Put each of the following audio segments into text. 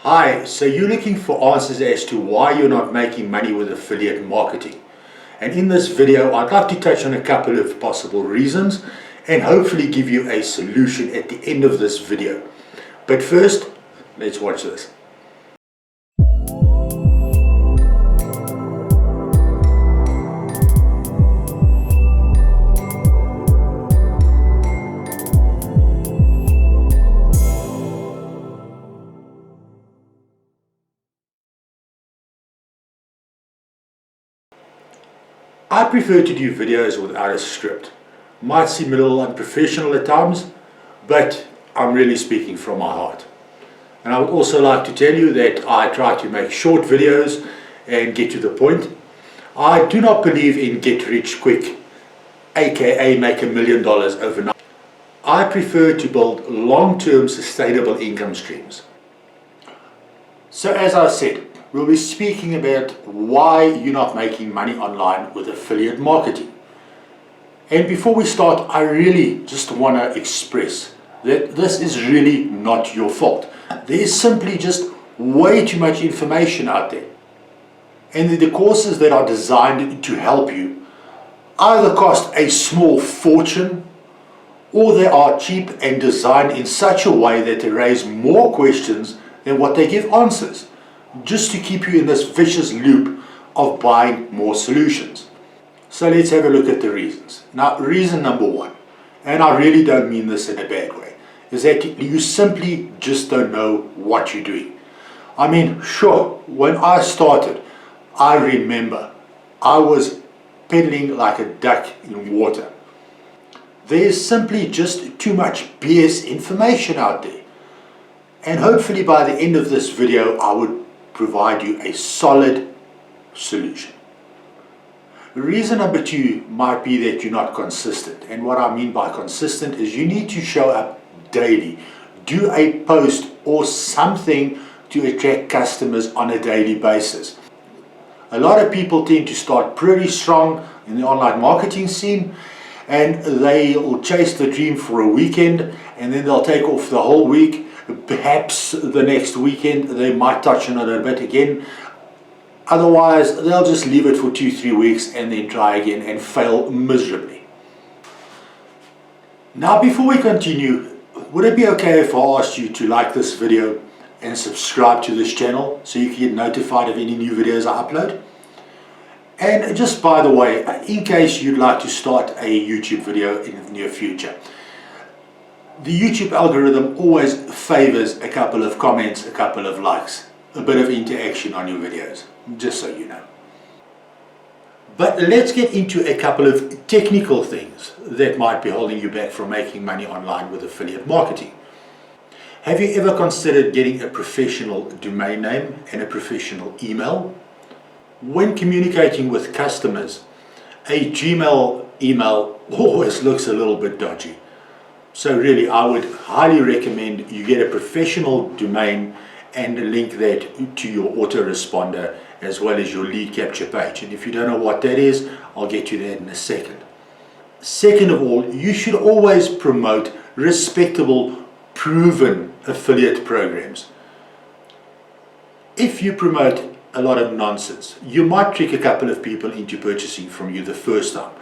Hi, so you're looking for answers as to why you're not making money with affiliate marketing. And in this video, I'd like to touch on a couple of possible reasons and hopefully give you a solution at the end of this video. But first, let's watch this. I prefer to do videos without a script. Might seem a little unprofessional at times, but I'm really speaking from my heart. And I would also like to tell you that I try to make short videos and get to the point. I do not believe in get rich quick, aka make $1 million overnight. I prefer to build long-term sustainable income streams. So as I said, we'll be speaking about why you're not making money online with affiliate marketing. And before we start, I really just want to express that this is really not your fault. There's simply just way too much information out there. And the courses that are designed to help you either cost a small fortune or they are cheap and designed in such a way that they raise more questions than what they give answers, just to keep you in this vicious loop of buying more solutions. So let's have a look at the reasons. Now, reason number one, and I really don't mean this in a bad way, is that you simply just don't know what you're doing. I mean, sure, when I started, I remember I was pedaling like a duck in water. There's simply just too much BS information out there. And hopefully by the end of this video, I would provide you a solid solution. Reason number two might be that you're not consistent. And what I mean by consistent is you need to show up daily. Do a post or something to attract customers on a daily basis. A lot of people tend to start pretty strong in the online marketing scene, and they'll chase the dream for a weekend, and then they'll take off the whole week. Perhaps the next weekend they might touch on it a bit again. Otherwise, they'll just leave it for 2-3 weeks and then try again and fail miserably. Now, before we continue, would it be okay if I asked you to like this video and subscribe to this channel so you can get notified of any new videos I upload? And just by the way, in case you'd like to start a YouTube video in the near future, the YouTube algorithm always favors a couple of comments, a couple of likes, a bit of interaction on your videos, just so you know. But let's get into a couple of technical things that might be holding you back from making money online with affiliate marketing. Have you ever considered getting a professional domain name and a professional email? When communicating with customers, a Gmail email always looks a little bit dodgy. So really, I would highly recommend you get a professional domain and link that to your autoresponder as well as your lead capture page. And if you don't know what that is, I'll get to that in a second. Second of all, you should always promote respectable, proven affiliate programs. If you promote a lot of nonsense, you might trick a couple of people into purchasing from you the first time,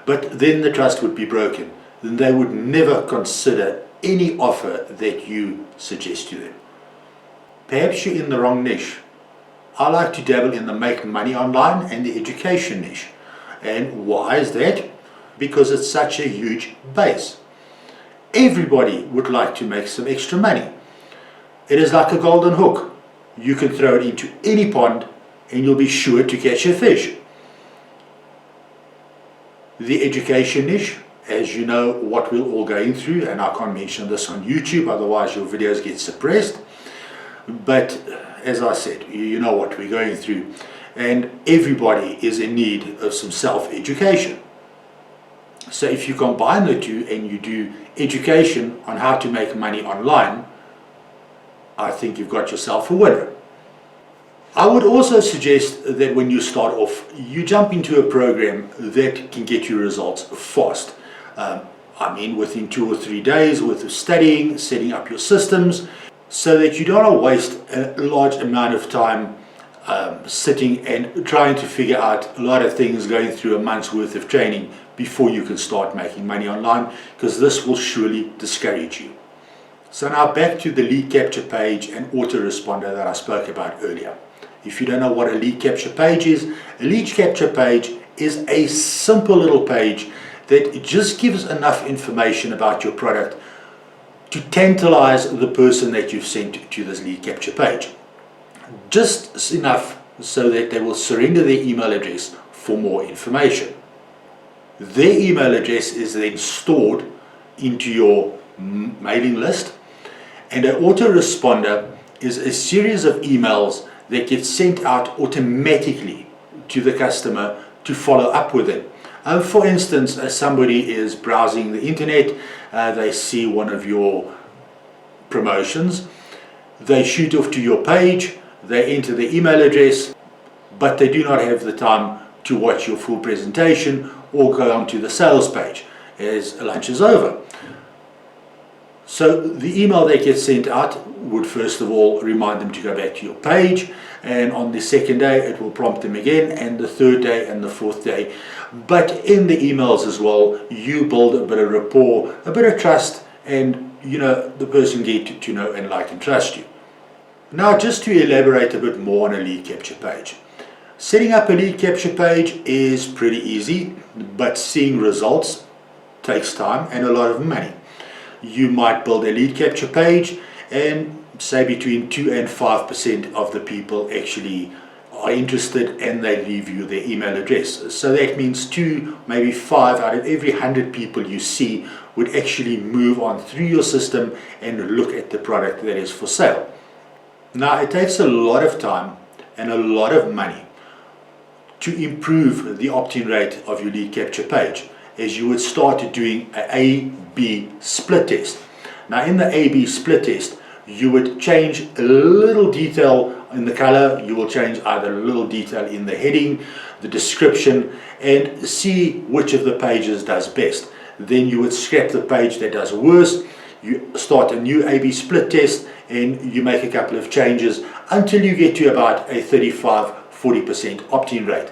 but then the trust would be broken. Then they would never consider any offer that you suggest to them. Perhaps you're in the wrong niche. I like to dabble in the make money online and the education niche. And why is that? Because it's such a huge base. Everybody would like to make some extra money. It is like a golden hook. You can throw it into any pond and you'll be sure to catch a fish. The education niche, as you know what we're all going through, and I can't mention this on YouTube, otherwise your videos get suppressed. But as I said, you know what we're going through, and everybody is in need of some self-education. So if you combine the two and you do education on how to make money online, I think you've got yourself a winner. I would also suggest that when you start off, you jump into a program that can get you results fast. I mean, within 2 or 3 days worth of studying, setting up your systems, so that you don't waste a large amount of time sitting and trying to figure out a lot of things, going through a month's worth of training before you can start making money online, because this will surely discourage you. So now back to the lead capture page and autoresponder that I spoke about earlier. If you don't know what a lead capture page is, a lead capture page is a simple little page that just gives enough information about your product to tantalize the person that you've sent to this lead capture page. Just enough so that they will surrender their email address for more information. Their email address is then stored into your mailing list, and an autoresponder is a series of emails that get sent out automatically to the customer to follow up with it. For instance, somebody is browsing the internet, they see one of your promotions, they shoot off to your page, they enter the email address, but they do not have the time to watch your full presentation or go onto the sales page as lunch is over. So the email that gets sent out would first of all remind them to go back to your page, and on the second day it will prompt them again, and the third day and the fourth day. But in the emails as well, you build a bit of rapport, a bit of trust, and the person get to know and like and trust you. Now, just to elaborate a bit more on a lead capture page. Setting up a lead capture page is pretty easy, but seeing results takes time and a lot of money. You might build a lead capture page, and say between 2 and 5% of the people actually are interested and they leave you their email address. So that means 2, maybe 5 out of every 100 people you see would actually move on through your system and look at the product that is for sale. Now, it takes a lot of time and a lot of money to improve the opt-in rate of your lead capture page, as you would start doing an A/B split test. Now, in the A/B split test, you would change a little detail in the color, you will change either a little detail in the heading, the description, and see which of the pages does best. Then you would scrap the page that does worse, you start a new A/B split test, and you make a couple of changes until you get to about a 35-40% opt-in rate.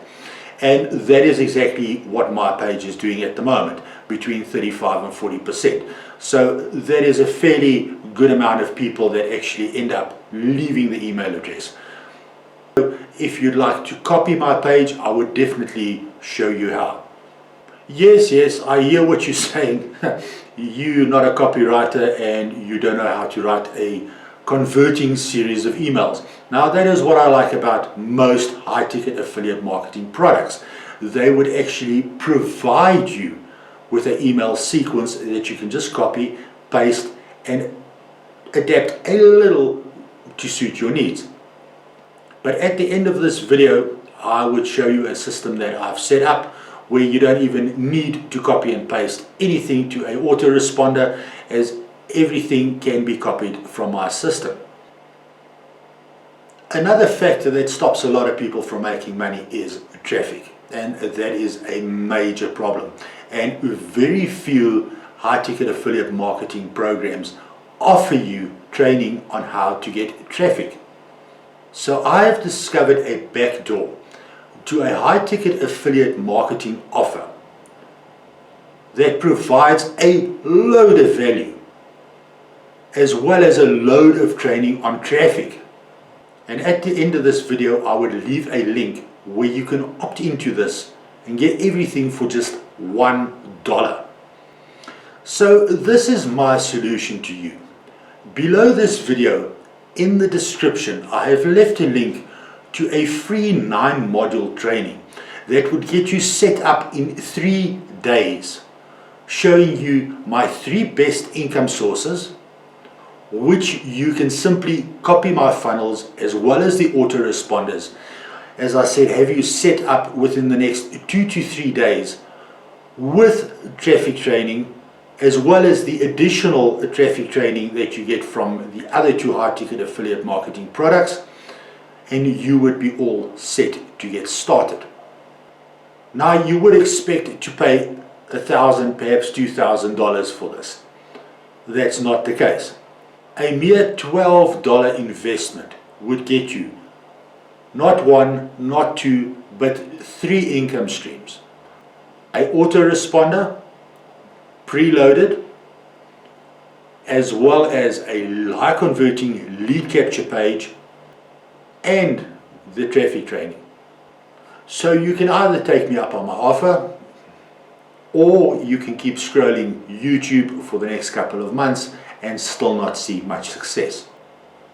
And that is exactly what my page is doing at the moment, between 35 and 40%. So that is a fairly good amount of people that actually end up leaving the email address. So if you'd like to copy my page, I would definitely show you how. Yes, I hear what you're saying. You're not a copywriter and you don't know how to write a converting series of emails. Now, that is what I like about most high-ticket affiliate marketing products. They would actually provide you with an email sequence that you can just copy, paste, and adapt a little to suit your needs. But at the end of this video, I would show you a system that I've set up where you don't even need to copy and paste anything to an autoresponder, as everything can be copied from my system. Another factor that stops a lot of people from making money is traffic, and that is a major problem. And very few high-ticket affiliate marketing programs offer you training on how to get traffic. So I have discovered a backdoor to a high-ticket affiliate marketing offer that provides a load of value as well as a load of training on traffic. And at the end of this video, I would leave a link where you can opt into this and get everything for just $1. So this is my solution to you. Below this video, in the description, I have left a link to a free 9-module training that would get you set up in 3 days, showing you my 3 best income sources, which you can simply copy my funnels as well as the autoresponders. As I said, have you set up within the next 2 to 3 days with traffic training, as well as the additional traffic training that you get from the other 2 high-ticket affiliate marketing products, and you would be all set to get started. Now, you would expect to pay $1,000, perhaps $2,000 for this. That's not the case. A mere $12 investment would get you not one, not two, but 3 income streams. A autoresponder, preloaded, as well as a high converting lead capture page and the traffic training. So you can either take me up on my offer, or you can keep scrolling YouTube for the next couple of months and still not see much success.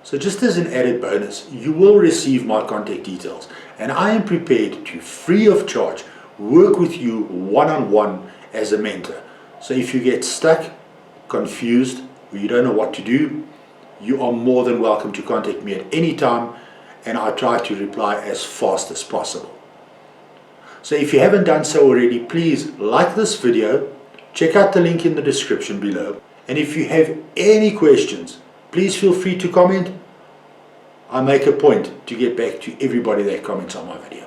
So just as an added bonus, you will receive my contact details, and I am prepared to, free of charge, work with you one-on-one as a mentor. So if you get stuck, confused, or you don't know what to do, you are more than welcome to contact me at any time, and I try to reply as fast as possible. So if you haven't done so already, please like this video, check out the link in the description below, and if you have any questions, please feel free to comment. I make a point to get back to everybody that comments on my video.